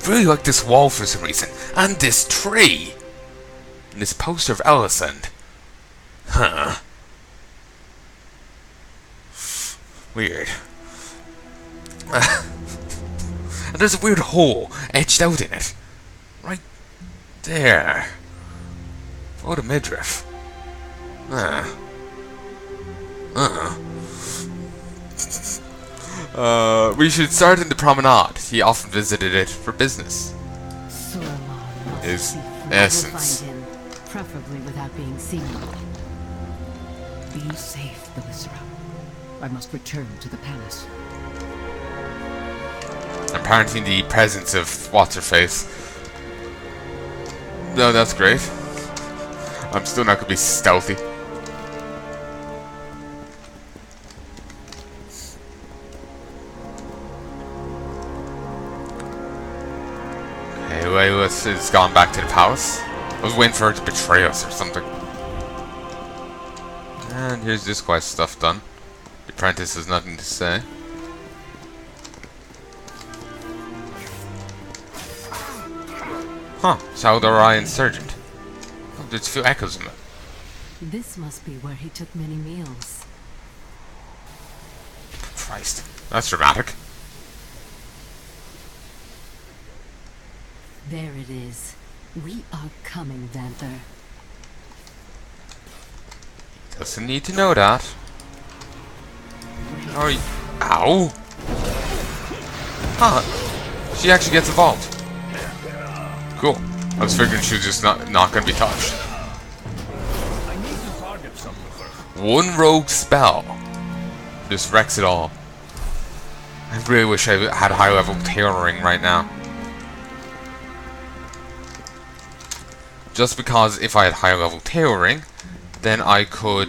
really like this wall for some reason. And this tree. And this poster of Elisand. Huh. Weird. And there's a weird hole etched out in it. Right there. What a midriff. We should start in the promenade. He often visited it for business. His essence. Find him, preferably without being seen. Be safe, Val'sharah. I must return to the palace. Apparently in the presence of what's-her-face. No, that's great. I'm still not gonna be stealthy. Okay, Layla has gone back to the palace. I was waiting for her to betray us or something. And here's this quest stuff done. The apprentice has nothing to say. Huh, Saldarai Insurgent. Oh, there's a few echoes in it. This must be where he took many meals. Christ, that's dramatic. There it is. We are coming, Vanthir. Doesn't need to know that. Oh, ow! Huh, she actually gets involved. Cool. I was figuring she was just not gonna be touched. One rogue spell just wrecks it all. I really wish I had high level tailoring right now. Just because if I had high level tailoring, then I could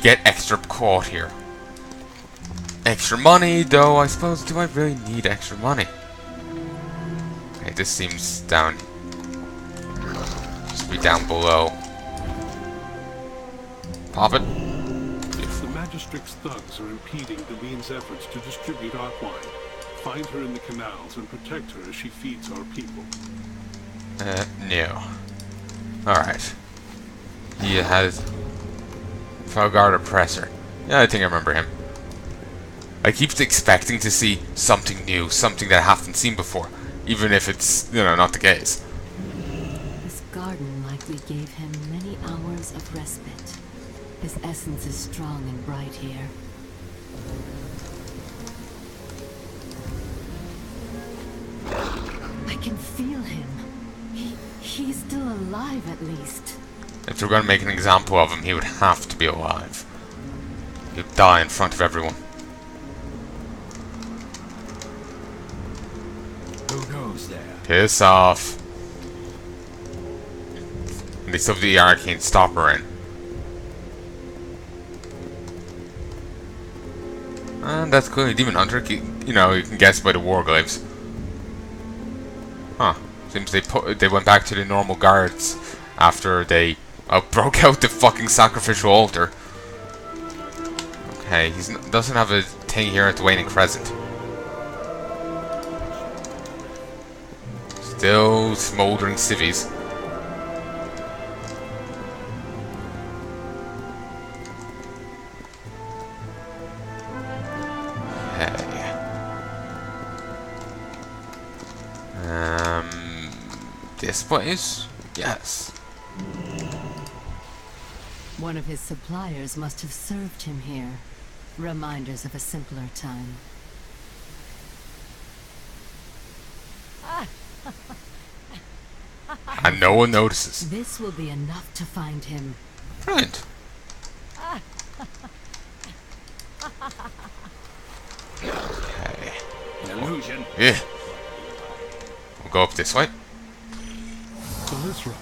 get extra quad here. Extra money, though. I suppose. Do I really need extra money? Okay, this seems down. Just be down below. Pop it. The Magistrict's thugs are impeding Devine's efforts to distribute our wine. Find her in the canals and protect her as she feeds our people. No. Alright. He has Felgard Oppressor. Yeah, I think I remember him. I keep expecting to see something new, something that I haven't seen before, even if it's, you know, not the case. This garden likely gave him many hours of respite. His essence is strong and bright here. I can feel him. He's still alive, at least. If we're going to make an example of him, he would have to be alive. He'd die in front of everyone. Who goes there? Piss off. And they still have the arcane stopper in. And that's clearly Demon Hunter. You know, you can guess by the warglyphs. Huh. Seems they went back to the normal guards after they broke out the fucking sacrificial altar. Okay, he doesn't have a thing here at the Waning Crescent. Still smoldering civvies. Okay. This place? Yes. One of his suppliers must have served him here. Reminders of a simpler time. And no one notices. This will be enough to find him. Brilliant. Okay. Illusion. Yeah. We'll go up this way. Val'sharah.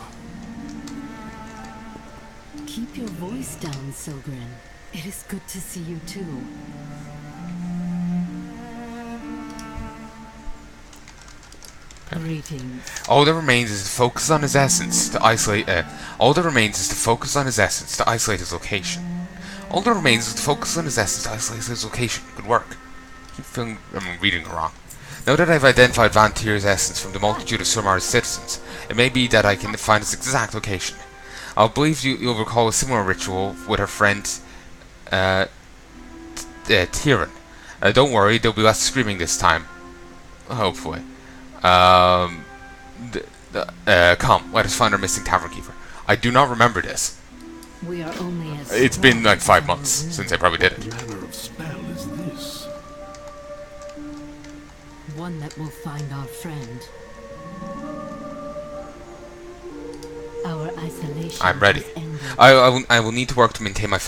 Keep your voice down, Silgrin. It is good to see you too. Greetings. All that remains is to focus on his essence to isolate. All that remains is to focus on his essence to isolate his location. All that remains is to focus on his essence to isolate his location. Good work. Keep feeling I'm reading it wrong. Now that I've identified Vanthir's essence from the multitude of Surmar's citizens, it may be that I can find its exact location. I believe you'll recall a similar ritual with her friend, Tyrion. Don't worry, there'll be less screaming this time. Hopefully. Come, let us find our missing tavern keeper. I do not remember this. We are only as It's been like 5 strong months as our will. since I probably did What it. manner of spell is this? One that will find our friend. Our isolation I'm ready. has ended. I will need to work to maintain my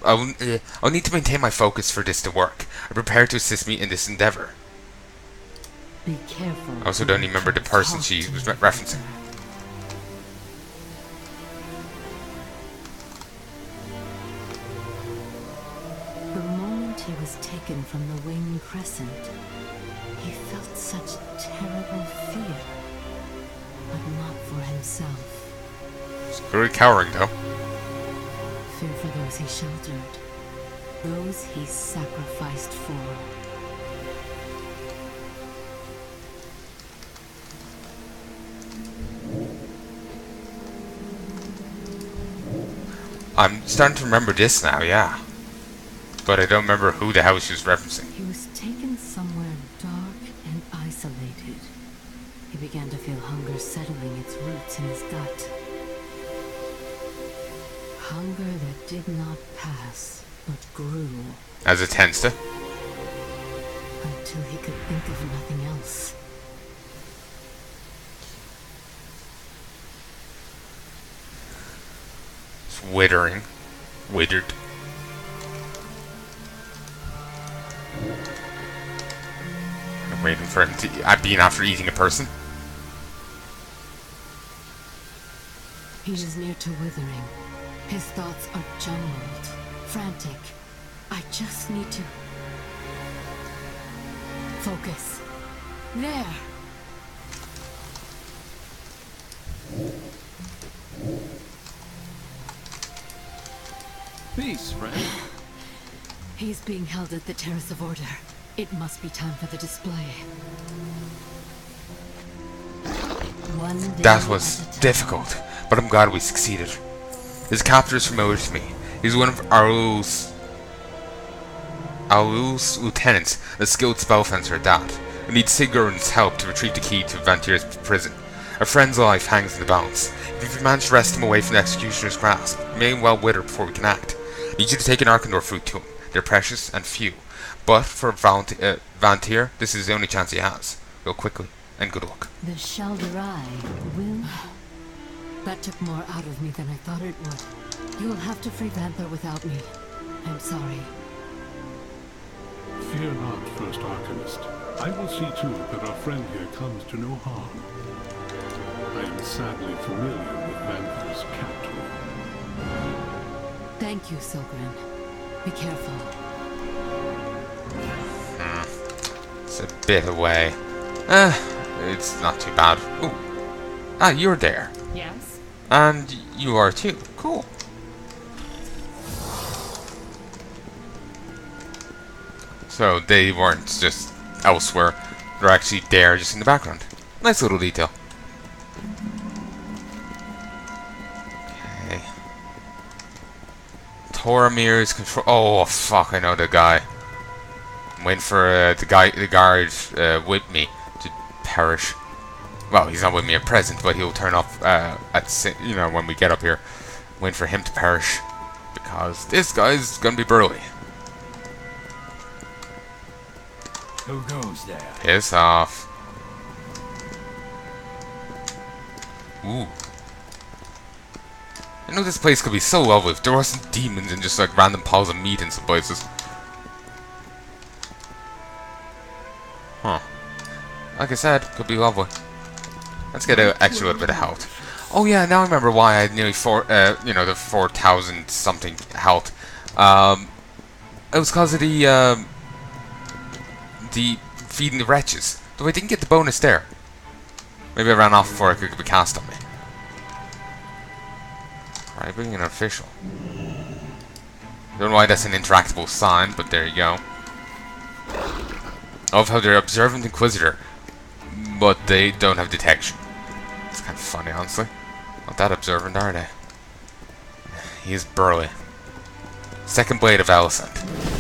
I'll need to maintain my focus for this to work. I prepare to assist me in this endeavor. Be careful. I also don't even remember the person she was referencing. The moment he was taken from the Winged Crescent, he felt such terrible fear, but not for himself. It's very cowering though. Fear for those he sheltered, those he sacrificed for. I'm starting to remember this now, yeah. But I don't remember who the hell she was referencing. He was taken somewhere dark and isolated. He began to feel hunger settling its roots in his gut. Hunger that did not pass, but grew, As it tends to. until he could think of nothing else. It's withering. Withered. I'm waiting for him to... I've been after eating a person. He is near to withering. His thoughts are jumbled, frantic. I just need to... focus. There! Peace, friend. He's being held at the Terrace of Order. It must be time for the display. One day That was at a time. difficult, but I'm glad we succeeded. His captor is familiar to me. He's one of Aul's lieutenants, a skilled spellfencer at that. We need Sigurd's help to retrieve the key to Vanthir's prison. A friend's life hangs in the balance. If we manage to wrest him away from the executioner's grasp, he may well wither before we can act. I need you to take an Arkandor fruit to him. They're precious and few. But for Vanthir, this is the only chance he has. Go quickly, and good luck. The Shalderai will... That took more out of me than I thought it would. You will have to free Vanthir without me. I'm sorry. Fear not, First Arcanist. I will see to it that our friend here comes to no harm. I am sadly familiar with Vanthir's captor. Thank you, Silgrim. Be careful. It's a bit away. It's not too bad. Ooh. Ah, you're there. Yes? And you are too. Cool. So they weren't just elsewhere. They're actually there, just in the background. Nice little detail. Okay. Toramir's control. Oh fuck! I know the guy. I'm waiting for the guard with me to perish. Well, he's not with me at present, but he'll turn up when we get up here. Waiting for him to perish because this guy's gonna be burly. Who goes there? Piss off. Ooh. I know this place could be so lovely if there wasn't demons and just like random piles of meat in some places. Huh. Like I said, could be lovely. Let's get an extra little bit of health. Oh yeah, now I remember why I had nearly the 4,000 something health. It was because of the feeding the wretches. Though I didn't get the bonus there. Maybe I ran off before it could be cast on me. Alright, bringing an official. Don't know why that's an interactable sign, but there you go. I love how they're observant Inquisitor, but they don't have detection. It's kind of funny, honestly. Not that observant, are they? He is burly. Second blade of Alicent.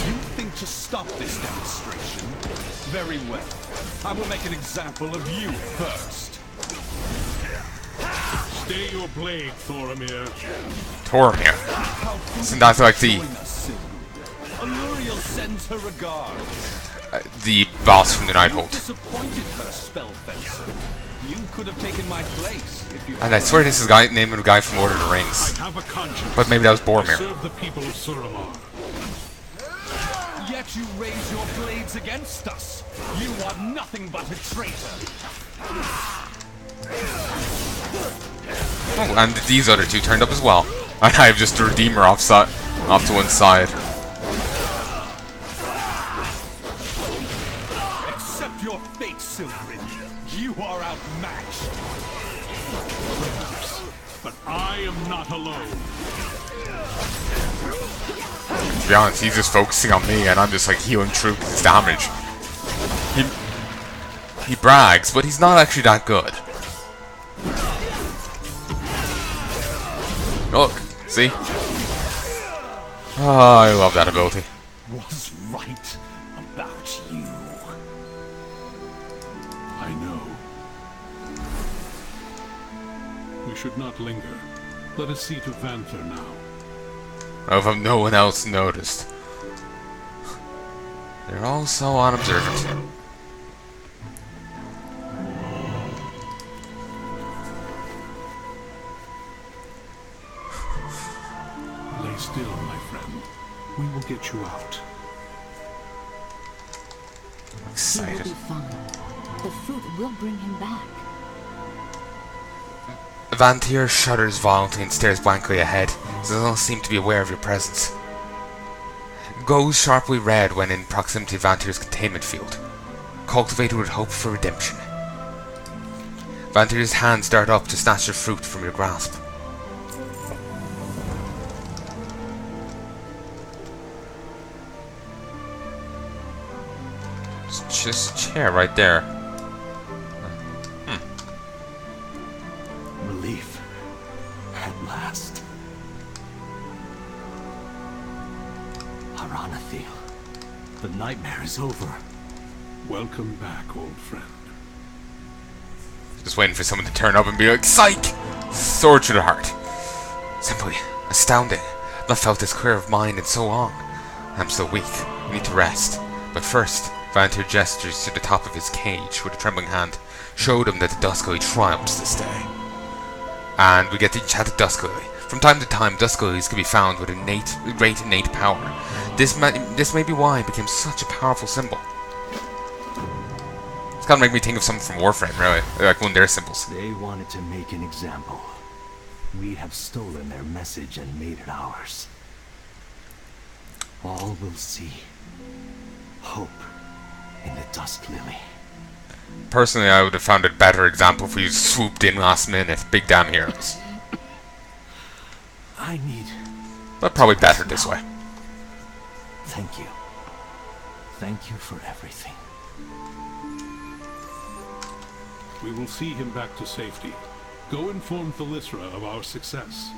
You think to stop this demonstration? Very well. I will make an example of you first. Stay your blade, Thoramir. Tormir. Isn't that like the Aluriel sends her regard. the boss from the Nighthold? Disappointed her, spell fencer. You could have taken my place if you. And I swear this is the name of the guy from Lord of the Rings. I have a conscience. But maybe that was I Boromir. serve the people of Suramar. Yet you raise your blades against us. You are nothing but a traitor. Oh, and these other two turned up as well. And I have just the Redeemer off to one side. Accept your fate, Silverin. You are outmatched. But I am not alone. To be honest, he's just focusing on me, and I'm just like healing through his damage. He brags, but he's not actually that good. Look, see? Oh, I love that ability. Was right about you. I know. We should not linger. Let us see to Vanthir now. I love how no one else noticed. They're all so unobservant. Lay still, my friend. We will get you out. He will Excited. be fine. The fruit will bring him back. Vanthir shudders violently and stares blankly ahead. He doesn't seem to be aware of your presence. Goes sharply red when in proximity to Vanthir's containment field. Cultivated with hope for redemption. Vanthir's hands dart up to snatch the fruit from your grasp. It's just a chair right there. Relief. At last. Aranathiel. The nightmare is over. Welcome back, old friend. Just waiting for someone to turn up and be like, psych! Sword to the heart. Simply astounding. I've not felt this clear of mind in so long. I'm still weak. I need to rest. But first, Vanthir gestures to the top of his cage with a trembling hand. Showed him that the Dusk Lily triumphs this day. And we get the enchanted Dusk Lily. From time to time, Dusk Lilies can be found with great innate power. This may be why it became such a powerful symbol. It's kind of make me think of something from Warframe, really. Like one of their symbols. They wanted to make an example. We have stolen their message and made it ours. All will see hope in the Dusk Lily. Personally, I would have found a better example if we swooped in last minute. Big damn heroes. I need... But probably better this way. Thank you. Thank you for everything. We will see him back to safety. Go inform Val'sharah of our success.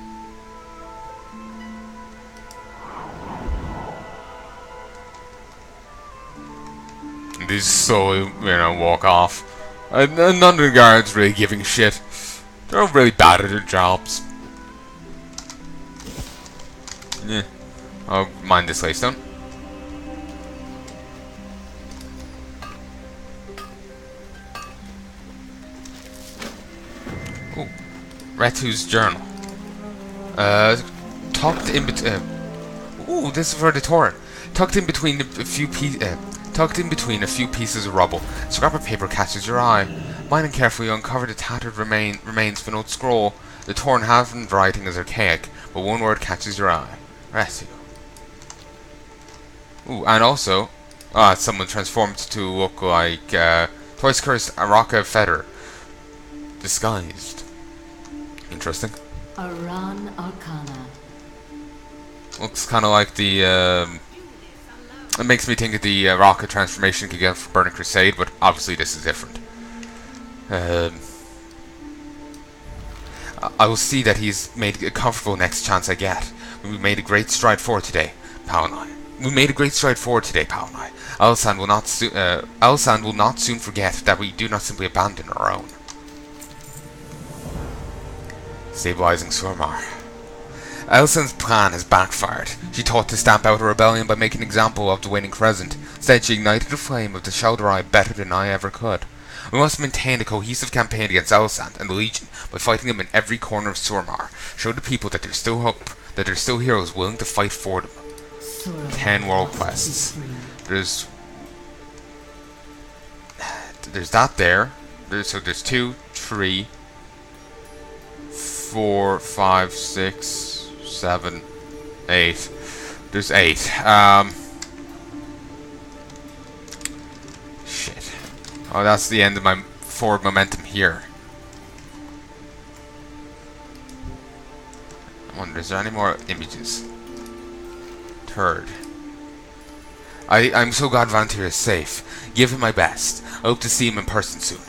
These slowly, walk off. And none of the guards really giving a shit. They're all really bad at their jobs. Yeah. I'll mind this laystone. Ooh. Retu's journal. Tucked in between. Ooh, this is for the Torrent. Tucked in between a few pieces of rubble, a scrap of paper catches your eye. Mining carefully, you uncover the tattered remains of an old scroll. The torn hand writing is archaic, but one word catches your eye. Retu. Ooh, and also, someone transformed to look like twice cursed Araka Feather, disguised. Interesting. Aran Arcana. Looks kind of like the It makes me think of the rocket transformation you could get for Burning Crusade, but obviously this is different. I will see that he's made a comfortable next chance I get. We made a great stride forward today, Palnai. We made a great stride forward today, Palnai. Alsan will not soon forget that we do not simply abandon our own. Stabilizing Surmar. Elsan's plan has backfired. She thought to stamp out a rebellion by making an example of the Waning Crescent. Instead, she ignited the flame of the Shal'dorei better than I ever could. We must maintain a cohesive campaign against Elsan and the Legion by fighting them in every corner of Surmar. Show the people that there's still hope, that there's still heroes willing to fight for them. 10 world quests. There's that there. So there's 2, 3, 4, 5, 6, 7, 8. There's 8. Shit. Oh, that's the end of my forward momentum here. I wonder, is there any more images? Third. I'm so glad Vanthir is safe. Give him my best. I hope to see him in person soon.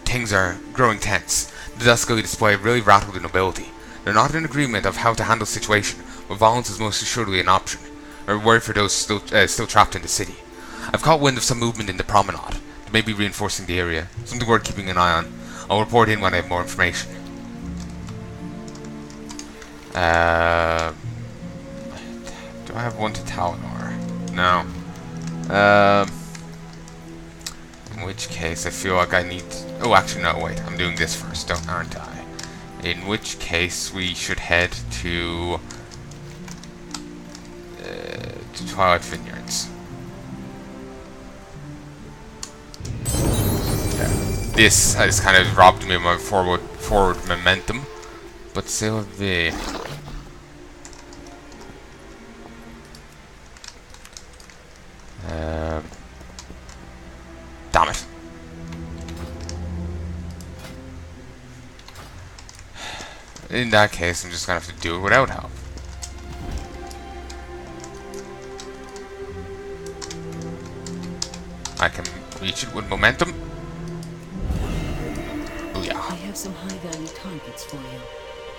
Things are growing tense. The Dusky display really rattled the nobility. They're not in agreement of how to handle the situation, but violence is most assuredly an option. A word for those still trapped in the city. I've caught wind of some movement in the promenade. They may be reinforcing the area. Something worth keeping an eye on. I'll report in when I have more information. Do I have one to Talonor? No. In which case, I feel like I need... Oh, actually, no, wait. I'm doing this first, aren't I? In which case, we should head to Twilight Vineyards. Yeah. This has kind of robbed me of my forward momentum. But Sylvie... Damn it. In that case, I'm just gonna have to do it without help. I can reach it with momentum. Booyah. I have some high-value targets for you.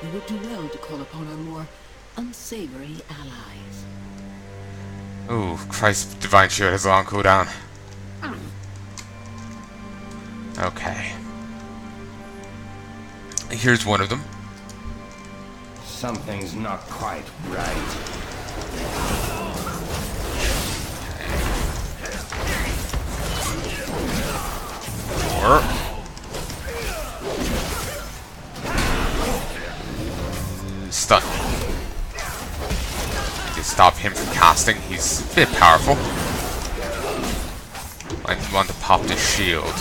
You would do well to call upon our more unsavory allies. Ooh, Christ's Divine Shield has a long cooldown. Okay. Here's one of them. Something's not quite right. Or... stun. To stop him from casting. He's a bit powerful. I want to pop the shield.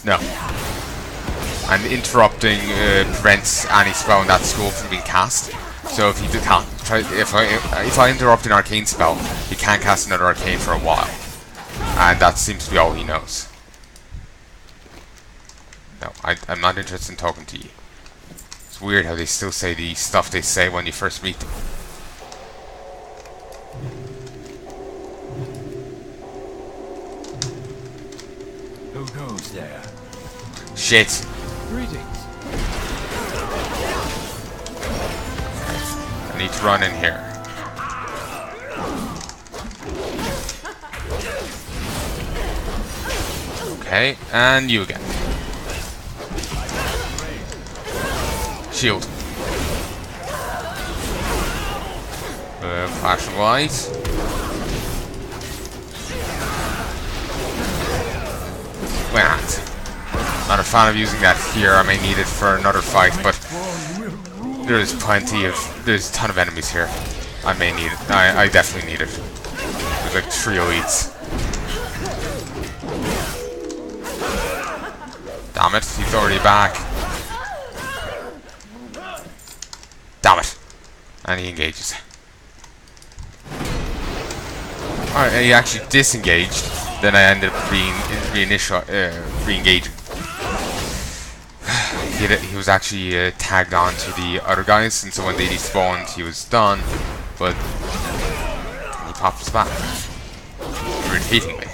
No. And interrupting prevents any spell in that school from being cast. So if he can't if I interrupt an arcane spell, he can't cast another arcane for a while. And that seems to be all he knows. No, I'm not interested in talking to you. It's weird how they still say the stuff they say when you first meet them. Who goes there? Shit. Greetings. I need to run in here. Okay, and you again. Shield. Flash of light. Not a fan of using that here. I may need it for another fight, but there's a ton of enemies here. I may need it. I definitely need it. There's like 3 elites. Damn it, he's already back. Damn it. And he engages. Alright, he actually disengaged. Then I ended up re-engaging. He was actually tagged on to the other guys, and so when they despawned, he was done. But he top spot. Irritating me.